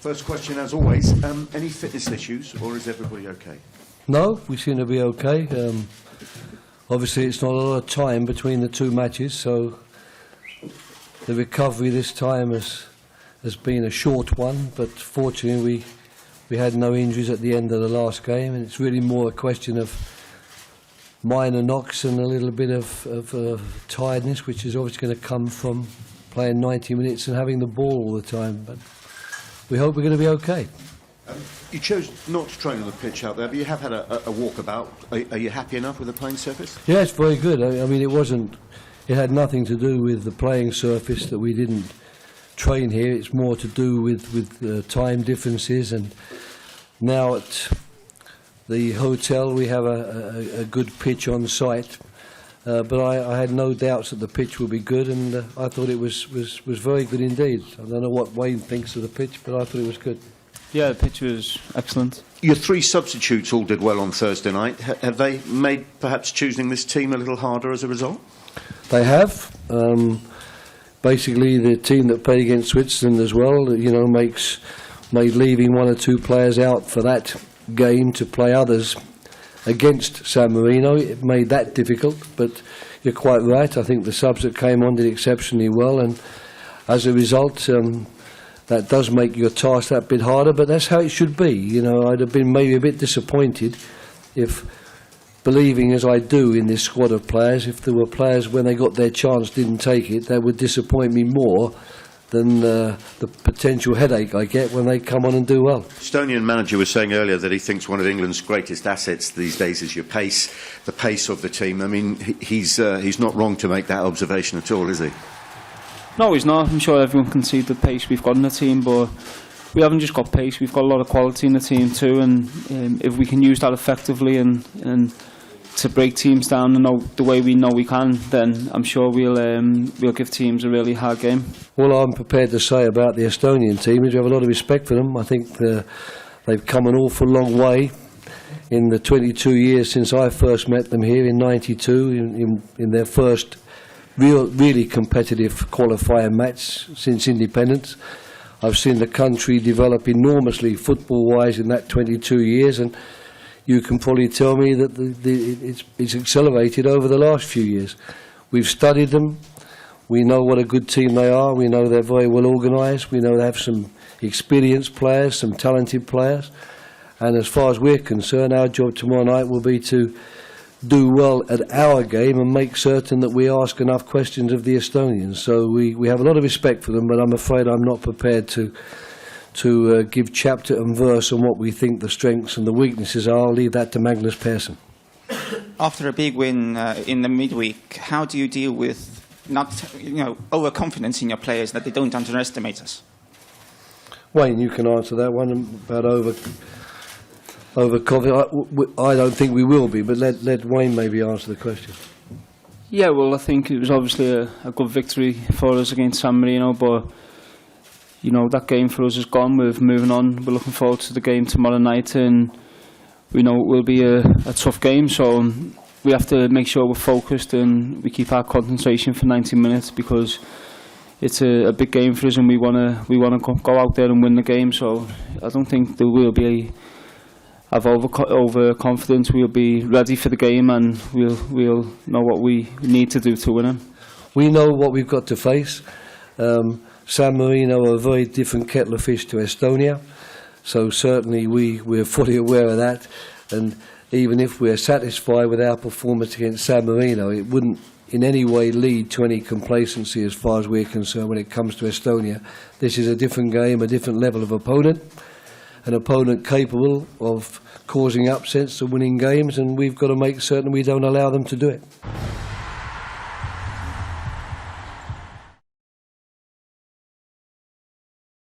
First question, as always, any fitness issues, or is everybody okay? No, we seem to be okay. Obviously, it's not a lot of time between the two matches, so the recovery this time has been a short one, but fortunately we had no injuries at the end of the last game, and it's really more a question of minor knocks and a little bit of tiredness, which is obviously going to come from playing 90 minutes and having the ball all the time. But we hope we're going to be okay. You chose not to train on the pitch out there, but you have had a walkabout. Are you happy enough with the playing surface? Yeah, it's very good. I mean, it had nothing to do with the playing surface that we didn't train here. It's more to do with time differences, and now at the hotel we have a good pitch on site. But I had no doubts that the pitch would be good, and I thought it was very good indeed. I don't know what Wayne thinks of the pitch, but I thought it was good. Yeah, the pitch was excellent. Your three substitutes all did well on Thursday night. Have they made perhaps choosing this team a little harder as a result? They have. Basically, the team that played against Switzerland as well, made leaving one or two players out for that game to play others against San Marino. It made that difficult, but you're quite right. I think the subs that came on did exceptionally well, and as a result, that does make your task that bit harder, but that's how it should be. You know, I'd have been maybe a bit disappointed if, believing as I do in this squad of players, if there were players when they got their chance didn't take it, that would disappoint me more than the potential headache I get when they come on and do well. Estonian manager was saying earlier that he thinks one of England's greatest assets these days is your pace, the pace of the team. I mean, he's not wrong to make that observation at all, is he? No, he's not. I'm sure everyone can see the pace we've got in the team, but we haven't just got pace, we've got a lot of quality in the team too, and if we can use that effectively and to break teams down the way we know we can, then I'm sure we'll give teams a really hard game. All I'm prepared to say about the Estonian team is we have a lot of respect for them. I think they've come an awful long way in the 22 years since I first met them here in '92, in their first really competitive qualifying match since independence. I've seen the country develop enormously football-wise in that 22 years, and you can probably tell me that it's accelerated over the last few years. We've studied them. We know what a good team they are. We know they're very well organised. We know they have some experienced players, some talented players. And as far as we're concerned, our job tomorrow night will be to do well at our game and make certain that we ask enough questions of the Estonians. So we have a lot of respect for them, but I'm afraid I'm not prepared to give chapter and verse on what we think the strengths and the weaknesses are. I'll leave that to Magnus Persson. After a big win in the midweek, how do you deal with not, overconfidence in your players, that they don't underestimate us? Wayne, you can answer that one about overconfidence. I don't think we will be, but let Wayne maybe answer the question. Yeah, well, I think it was obviously a good victory for us against San Marino, but that game for us is gone. We're moving on. We're looking forward to the game tomorrow night, and we know it will be a tough game, so we have to make sure we're focused and we keep our concentration for 90 minutes, because it's a big game for us, and we want to go out there and win the game. So I don't think there will be overconfidence. We'll be ready for the game, and we'll know what we need to do to win it. We know what we've got to face. San Marino are a very different kettle of fish to Estonia, so certainly we're fully aware of that, and even if we're satisfied with our performance against San Marino, it wouldn't in any way lead to any complacency as far as we're concerned when it comes to Estonia. This is a different game, a different level of opponent, an opponent capable of causing upsets and winning games, and we've got to make certain we don't allow them to do it.